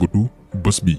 gutu bés bi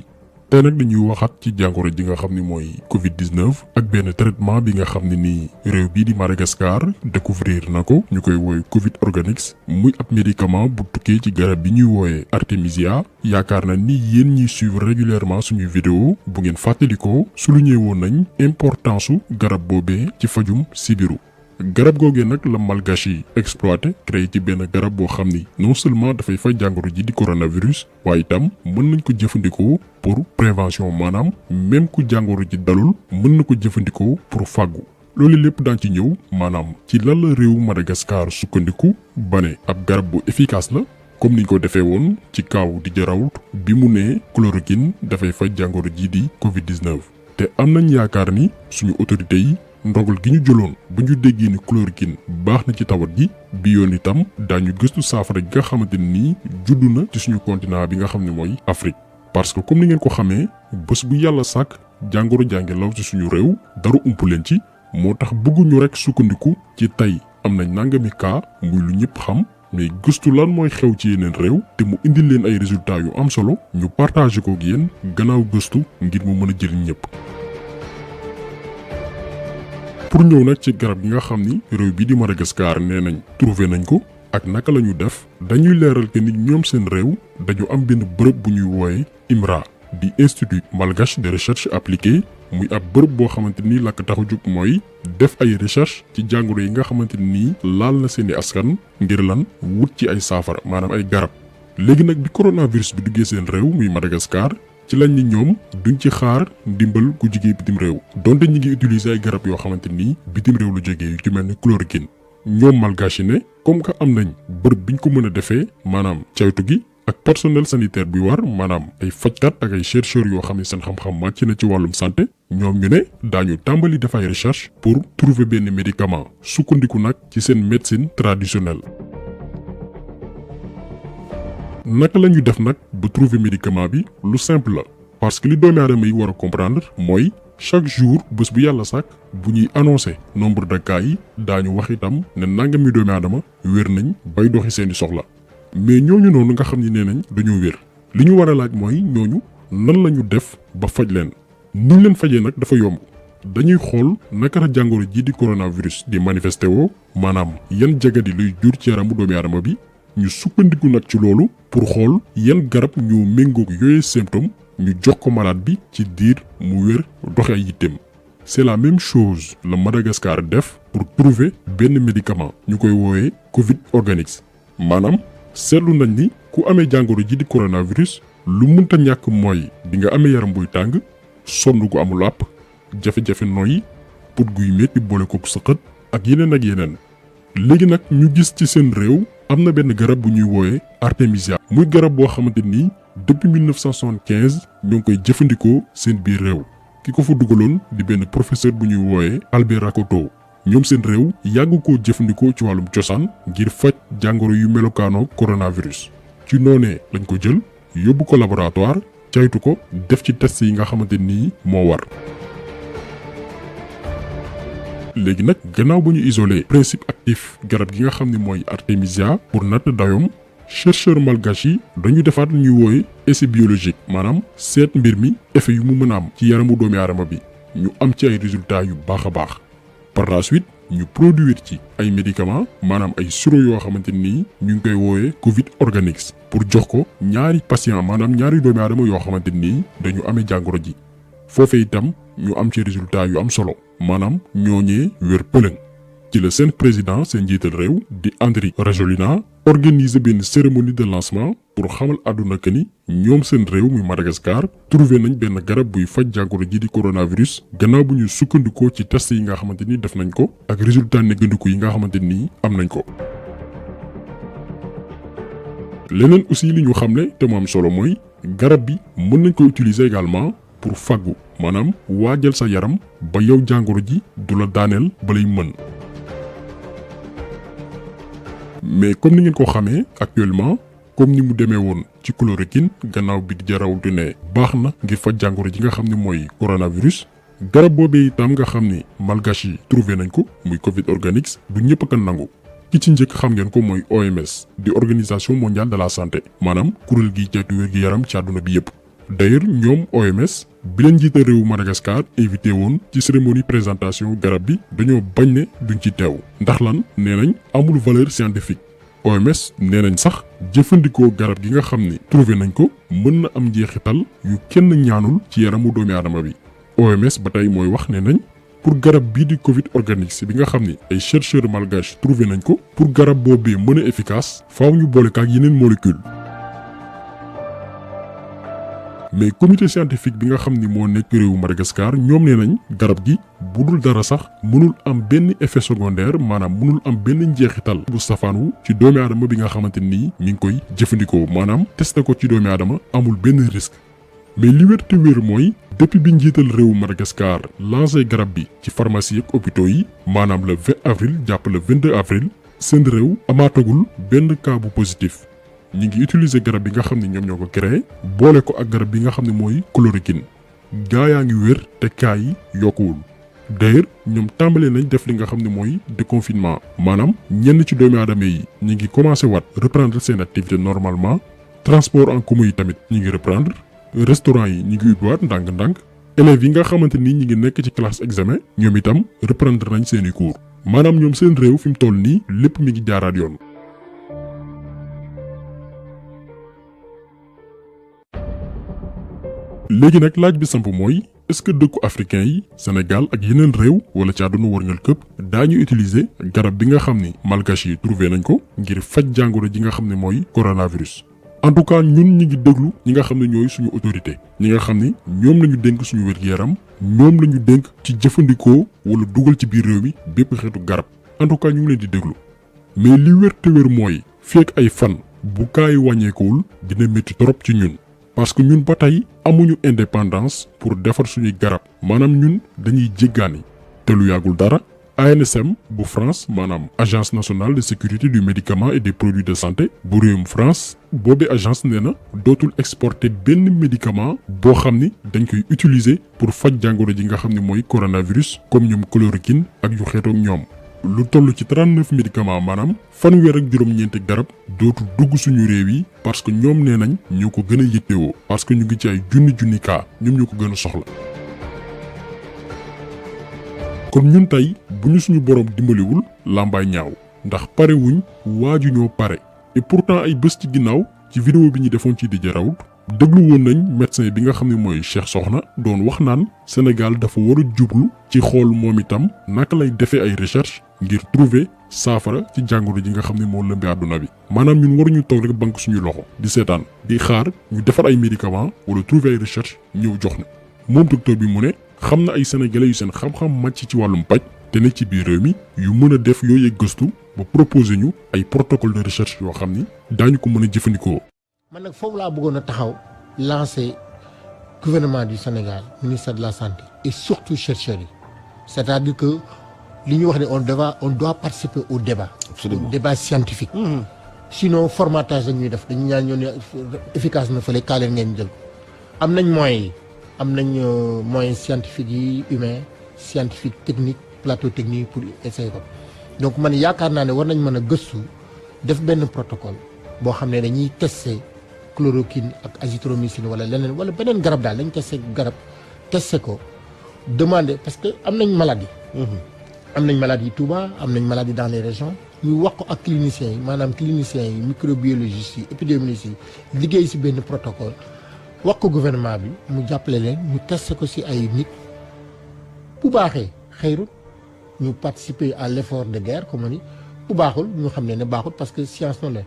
tey nag dañuy waxaat ci jàngoro ji nga xam ni mooy Covid 19 ak benn traitement bi nga xam ne nii réew bii di Madagascar découvrir na ko ñu koy wooye Covid Organics muy ab médicament bu tukkee ci garab bi ñuy wooye Artemisia. yaakaar na ni yéen ñiy suivre régulièrement suñuy vidéo bu ngeen fàttalikoo souligné woon nañ importance su garab boobee ci fajum sibiru. garab googee nag la malgache exploité créé ci benn garab boo xam ni non seulement dafay faj jàngoro ji di coronavirus waaye itam mën nañ ko jëfandikoo pour prévention maanaam même ku jàngoro ji dalul mën na ko jëfandikoo pour fàggu. loolu lépp daan ci ñëw maanaam ci lan la réew Madagascar sukkandiku ba ne ab garab bu efficace la comme niñ ko defee woon ci kaaw di jarawut bi mu ne chloroquine dafay faj jàngoro ji di Covid 19. te am nañ yaakaar ni suñu autorités yi. ndogal gi ñu jëloon bu ñu déggee ni chloroquine baax na ci tawat gi bi yoon itam daañu gëstu saafara gi nga xamante ni juddu na ci suñu continent bi nga xam ne mooy Afrique. parce que comme ni ngeen ko xamee bés bu yàlla sàkk jàngoro jàngi law ci suñu réew dara ump leen ci moo tax bëgguñu rek sukkandiku ci tey am nañ nangami cas muy lu ñëpp xam mais gëstu lan mooy xew ci yeneen réew te mu indil leen ay résultats yu am solo ñu partagé ko ak yéen gannaaw gëstu ngir mu mën a jëriñ ñëpp. pour ñëw nag ci garab gi nga xam ni réew bii di Madagascar nee nañ trouvé nañ ko ak naka la ñu def dañuy leeral que ni ñoom seen réew dañu am benn bërëb bu ñuy wooye IMRA di Institut Malgache de Recherche Appliquée muy ab bërëb boo xamante ni la ko tax a jóg mooy def ay recherche ci jàngoro yi nga xamante ni laal na seeni askan ngir lan wut ci ay saafara maanaam ay garab. léegi nag bi coronavirus bi duggee seen réew muy Madagascar. ci lañ ni ñoom duñ ci xaar ndimbal ku jigee bitim réew donte ñi ngi utiliser ay garab yoo xamante ni bitim réew lu jógee yu ci mel ni chloroquine ñoom malgache ne comme que am nañ bërëb biñ ko mën a defee maanaam caytu gi ak personnel sanitaire bi war maanaam ay fajkat ak ay chercheurs yoo xam ne seen xam-xam màcc na ci wàllum santé ñoom ñu ne daañu tàmbali def ay recherche pour trouver benn médicament sukkandiku nag ci seen médecine traditionnelle. naka la ñu def nag ba trouver médicament bi lu simple la parce que li doomi aadama yi war a comprendre mooy chaque jour bés bu yàlla sàkk bu ñuy annoncé nombre de cas yi daañu wax itam ne nangami doomi aadama wér nañ bay doxi seeni soxla mais ñooñu noonu nga xam ni nee nañ dañoo wér li ñu war a laaj mooy ñooñu nan la ñu def ba faj leen ni ñu leen fajee nag dafa yomb dañuy xool naka la jàngoro ji di coronavirus di manifesté woo maanaam yan jagadi luy jur ci yaramu doomi aadama bi ñu sukkandiku nag ci loolu pour xool yan garab ñoo méngoog yooyu symptôme ñu jox ko malade bi ci diir mu wér doxe ay yitteem. c'est la même chose la Madagascar def pour trouver benn médicament ñu koy woowee Covid Organics maanaam seetlu nañ ni ku amee jàngoro ji di coronavirus lu mënta ñàkk mooy di nga amee yaram buy tàng sonn gu amul àpp jafe-jafe noyyi put guy metti boole ko sëqët ak yeneen. léegi nag ñu gis ci seen réew. am na benn garab bu ñuy wooye Artemisia muy garab boo xamante ni depuis 1975 ñoo ngi koy jëfandikoo seen biir réew ki ko fa dugaloon di benn professeur bu ñuy wooye Albert Rakoto ñoom seen réew yàgg koo jëfandikoo ci wàllum cosaan ngir faj jàngoro yu melokaanoo coronavirus ci noonee lañ ko jël yóbbu ko laboratoire caytu ko def ci test yi nga xamante ni moo war. léegi nag gannaaw ba ñu isolé principe actif garab gi nga xam ne mooy Artemisia pour natt dayoom chercheur malgache yi dañu defaat lu ñuy wooye essai biologique maanaam seet mbir mi effet yu mu mën a am ci yaramu doomi aadama bi ñu am ci ay résultats yu baax a baax par la suite ñu produire ci ay médicaments maanaam ay sirop yoo xamante ni ñu ngi koy wooye Covid Organics pour jox ko ñaari patient maanaam ñaari doomi aadama yoo xamante ni dañu amee jàngoro ji foofee itam ñu am ci résultats yu am solo maanaam ñooñee wér pëlëng ci la seen président seen njiital réew di Andry Rajoelina organiser benn cérémonie de lancement pour xamal àdduna que ni ñoom seen réew muy Madagascar trouvé nañ benn garab buy faj jàngoro ji di coronavirus gannaaw bu ñu sukkandikoo ci test yi nga xamante ni def nañ ko ak résultat négandiku yi nga xamante ni am nañ ko. leneen aussi li ñu xam ne te mu am solo mooy garab bi mën nañ ko utiliser également pour fàggu maanaam waajal sa yaram ba yow jàngoro ji du la daaneel ba lay mën. mais comme ni ngeen ko xamee actuellement comme ni mu demee woon ci chloroquine gannaaw bi di jarawul ne baax na ngir faj jàngoro ji nga xam ne mooy coronavirus garab boobee itam nga xam ni malgache yi trouvé nañ ko muy Covid Organics du ñëpp a kan nangu ki ci njëkk xam ngeen ko mooy OMS di organisation mondiale de la santé maanaam kuréel gi ceytu wér-gi-yaram ci àdduna bi yépp. d'ailleurs ñoom OMS bi leen jiite réewu Madagascar invité woon ci cérémonie présentation garab bi dañoo bañ ne duñ ci teew ndax lan nee nañ amul valeur scientifique. OMS nee nañ sax jëfandikoo garab gi nga xam ni trouvé nañ ko mën na am njeexital yu kenn ñaanul ci yaramu doomi aadama bi. OMS ba tey mooy wax ne nañ pour garab bii di Covid organique bi nga xam ni ay chercheurs malgaches trouvé nañ ko pour garab boobee mën a efficace faaw ñu boole ak yeneen molécule. mais comité scientifique bi nga xam ni moo nekk réewu Madagascar ñoom nee nañ garab gi budul dara sax mënul am benn effet secondaire maanaam mënul am benn njeexital bu safaanu ci doomi aadama bi nga xamante nii mi ngi koy jëfandikoo maanaam testé ko ci doomi aadama amul benn risque. mais li wér te wér mooy depuis bi njiital réewu Madagascar lancé garab bi ci pharmacie ak hôpitaux yi maanaam le 20 avril jàpp le 22 avril seen réew amaatagul benn cas bu positif. ñi ngi utiliser garab bi nga xam ne ñoom ñoo ko créé boole ko ak garab bi nga xam ne mooy chloroquine gaa yaa ngi wér te cas yi yokkuwul. d'ailleurs ñoom tàmbalee nañ def li nga xam ne mooy déconfinement maanaam ñenn ci doomi aadama yi ñi ngi commencé waat reprendre seen activité normalement transport en commun yi tamit ñi ngi reprendre restaurant yi ñi ngi ubbiwaat ndànk-ndànk élèves yi nga xamante ni ñi ngi nekk ci classe examen ñoom itam reprendre nañ seeni cours maanaam ñoom seen réew fi mu toll nii lépp mi ngi jaaraat yoon. léegi nag laaj bi samp mooy est-ce que dëkku africain yi Sénégal ak yeneen réew wala ci àdduna wërngal këpp daañu utiliser garab bi nga xam ni malgache yi trouvé nañ ko ngir faj jàngoro ji nga xam ne mooy coronavirus. en tout cas ñun ñi ngi déglu ñi nga xam ne ñooy suñu autorité ñi nga xam ni ñoom lañu dénk suñu wér-gu-yaram ñoom lañu dénk ci jëfandikoo wala dugal ci biir réew mi bépp xeetu garab en tout cas ñu ngi leen di déglu mais li wér te wér mooy fekk ay fan bu kaay wàññeekuwul dina métti trop ci ñun. parce que ñun ba tey amuñu indépendance pour defar suñuy garab maanaam ñun dañuy jéggaani te lu yàggul dara ANSM bu France maanaam agence nationale de sécurité du médicament et des produits de santé bu réewum France boobee agence nee na dootul exporter benn médicament boo xam ni dañ koy utiliser pour faj jàngoro ji nga xam ne mooy coronavirus comme ñoom chloroquine ak yu xeetoog ñoom. lu toll ci 39 médicaments maanaam fanweer ak juróom-ñeenti garab dootul dugg suñu réew yi parce que ñoom nee nañ ñoo ko gën a yittewoo parce que ñu ngi ci ay junni cas ñoom ñoo ko gën a soxla. kon ñun tey bu ñu suñu borom dimbaliwul làmbaay ñaaw ndax pare wuñ waaju ñoo pare et pourtant ay bés ci ginnaaw ci vidéo bi ñu defoon ci DJ Raoult déglu woon nañ médecin bi nga xam ne mooy Cheikh Sokhna doon wax naan Sénégal dafa war a jublu ci xool moom itam naka lay defee ay recherche ngir trouver saafara ci jàngoro ji nga xam ne moo lëmbee àdduna bi maanaam ñun waruñu toog rek banque suñu loxo di seetaan di xaar ñu defar ay médicaments wala trouver ay recherche ñëw jox na moom docteur bi mu ne xam na ay sénégalais yu seen xam-xam màcc ci wàllum paj te ne ci biir réew mi yu mën a def yooyu gëstu ba proposer ñu ay protocole de recherche yoo xam ni daañu ko mën a jëfandikoo. man nag foofu laa bëggoon a taxaw lancer gouvernement du Sénégal ministère de la santé et surtout chercheurs yi c'est-à-dire que li ñu wax ne on doit participer au débat. Absolument. Au débat scientifique. Sinon formatage la ñuy def dañu ñaan ñoo ne efficace na fële kaa leen ngeen jël ko am nañ moyens yi am nañ moyens scientifiques yi humains scientifique technique plateau technique pour essayer ko donc man yaakaar naa ne war nañ mën a gëstu def benn protocole boo xam ne dañuy tester chloroquine ak azithromycine wala leneen wala beneen garab daal dañ tester garab tester ko demander parce que am nañ maladie. am nañ maladie Touba am nañ maladie dans les régions ñu wax ko ak cliniciens yi maanaam cliniciens yi microbiologistes yi épidémiologistes yi liggéey ci benn protocole wax ko gouvernement bi mu jàppale leen ñu tester ko ci ay nit bu baaxee xëyrut ñu participer à l'effort de guerre comme ni bu baaxul ñu xam ne baaxul parce que science noonu la.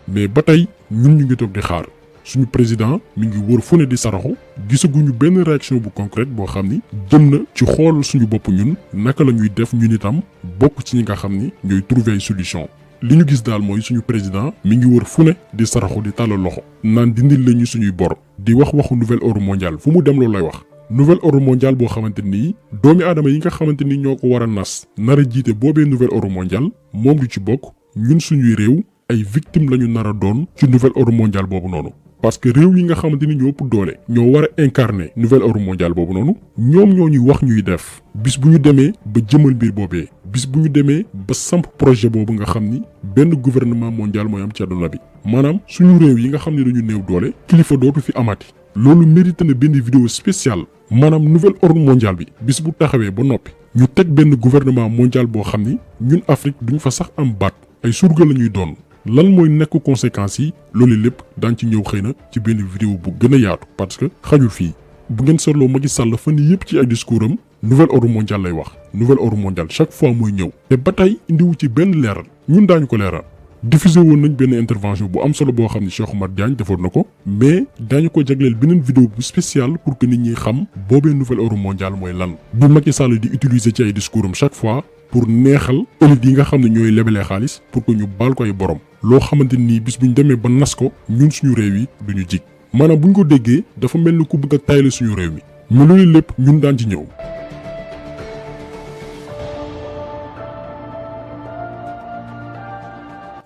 mais ba tey ñun ñu ngi toog di xaar suñu président mi ngi wër fu ne di saraxu gisaguñu benn réaction bu concrète boo xam ni jëm na ci xool suñu bopp ñun naka la ñuy def ñun itam bokk ci ñi nga xam ni ñooy trouver ay solution li ñu gis daal mooy suñu président mi ngi wër fu ne di saraxu di tàllal loxo naan dindil lañu suñuy bor di wax waxu nouvel ordre mondial fu mu dem loolu lay wax nouvel ordre mondial boo xamante ni doomi aadama yi nga xamante ni ñoo ko war a nas nar a jiite boobee nouvel ordre mondial moom du ci bokk ñun suñuy réew ay victimes lañu nar a doon ci nouvel ordre mondial boobu noonu parce que réew yi nga xamante ni ñoo ëpp doole ñoo war a incarner nouvel ordre mondial boobu noonu ñoom ñoo ñuy wax ñuy def bis bu ñu demee ba jëmal mbir boobee bis bu ñu demee ba samp projet boobu nga xam ni benn gouvernement mondial mooy am ci àdduna bi maanaam suñu réew yi nga xam ne dañu néew doole kilifa dootu fi amati loolu mérite na benn vidéo spéciale maanaam nouvel ordre mondial bi bis bu taxawee ba noppi ñu teg benn gouvernement mondial boo xam ni ñun Afrique duñ fa sax am baat ay surga la ñuy doon lan mooy nekk conséquences yi loolu lépp daan ci ñëw xëy na ci benn vidéo bu gën a yaatu parce que xajul fii bu ngeen seetloo Macky Sall fan yii yëpp ci ay discours am nouvel ordre mondial lay wax nouvel ordre mondial chaque fois mooy ñëw te ba tey indiwu ci benn leeral ñun daañu ko leeral diffusé woon nañ benn intervention bu am solo boo xam ne Cheikh Oumar Diagne defoon na ko mais daañu ko jagleel beneen vidéo bu spécial pour que nit ñi xam boobee nouvel ordre mondial mooy lan bu Macky Sall di utiliser ci ay discours am chaque fois pour neexal élite yi nga xam ne ñooy lebalee xaalis pour que ñu baal ko ay borom loo xamante ni bis bu ñu demee ba nas ko ñun suñu réew yi duñu jig maanaam bu ñu ko déggee dafa mel ni ku bëgg a tayle suñu réew mi mais loolu lépp ñun daan ci ñëw.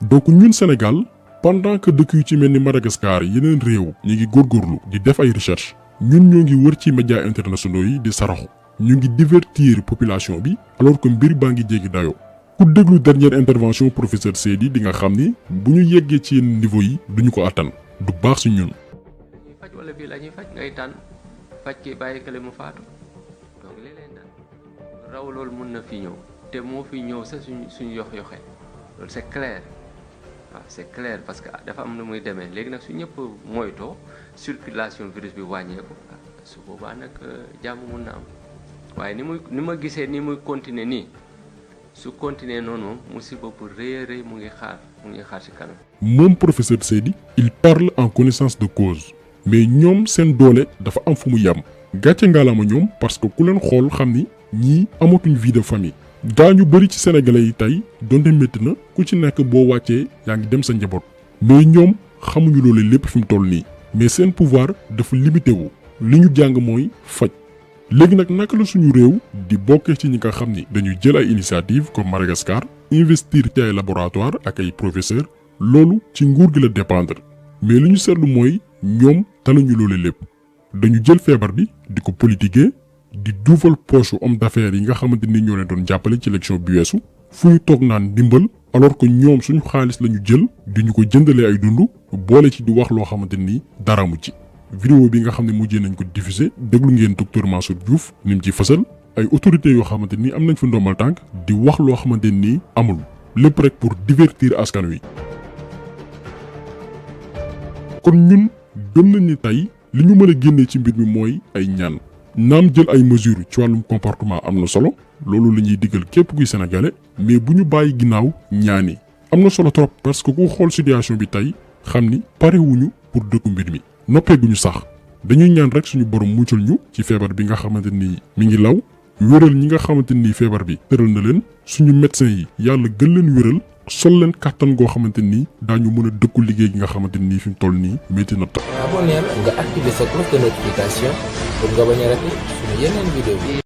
donc ñun Sénégal pendant que dëkk yu ci mel ni Madagascar yeneen réew ñu ngi góorgóorlu di def ay recherche ñun ñoo ngi wër ci médias internationaux yi di saraxu ñu ngi divertir population bi alors que mbir baa ngi jéggi dayoo ku déglu dernière intervention professeur Seydi di nga xam ni bu ñu yeggee ci yenn niveau yi duñu ko attan du baax ci ñun. dañuy faj wala bii la ñuy faj ngay tànn faj ki bàyyi kële mu faatu donc li leen daan raw loolu mën na fi ñëw te moo fi ñëw sax suñu yox-yoxe loolu c'est clair. waaw c'est clair parce que dafa am na muy demee léegi nag su ñëpp moytoo circulation virus bi wàññeeku su boobaa nag jàmm mun na am waaye ni ma gisee ni muy continuer nii su continuer noonu musiba bu rëy a rëy mu ngi xaar ci kanam. moom professeur Seydi il parle en connaissance de cause mais ñoom seen doole dafa am fu mu yem gàcce ngaalaama ñoom parce que ku leen xool xam ni ñii amatuñ vie de famille. gaa ñu bëri ci sénégalais yi tey donte métti na ku ci nekk boo wàccee yaa ngi dem sa njaboot mais ñoom xamuñu loolu lépp fi mu toll nii mais seen pouvoir dafa limité wu li ñu jàng mooy faj léegi nag naka la suñu réew di bokkee ci ñi nga xam ni dañuy jël ay initiative comme Madagascar investir ci ay laboratoire ak ay professeur loolu ci nguur gi la dépendre mais li ñu seetlu mooy ñoom taluñu loolu lépp dañu jël feebar bi di ko politiquer di duufal poche homme d'affaires yi nga xamante ni ñoo leen doon jàppale ci élection bi weesu fu ñu toog naan ndimbal alors que ñoom suñu xaalis lañu jël di ñu ko jëndalee ay dund boole ci di wax loo xamante ni dara mu ci. vidéo bi nga xam ne mujjee nañ ko diffuser déglu ngeen docteur Mansour Diouf ni mu ci fësal ay autorités yoo xamante ni am nañ fa ndombal tànk di wax loo xamante ni amul lépp rek pour divertir askan wi. kon ñun gëm nañ ni tey li ñu mën a génnee ci mbir mi mooy ay ñaan. naam jël ay mesures ci wàllum comportement am na solo loolu la ñuy diggal képp kuy sénégalais mais bu ñu bàyyi ginnaaw ñaani am na solo trop parce que ku xool situation bi tey xam ni parewuñu pour dëkku mbir mi noppeeguñu sax dañuy ñaan rek suñu borom muccal ñu ci feebar bi nga xamante ni mi ngi law wéral ñi nga xamante ni feebar bi tëral na leen suñu médecin yi yàlla gën leen wéral sol leen kàttan goo xamante ni daañu mën a dëkku liggéey gi nga xamante ni fi mu toll nii métti na tax. abonné nga activer sa cloche de notification pour nga bañ a rater suñu yeneen vidéo.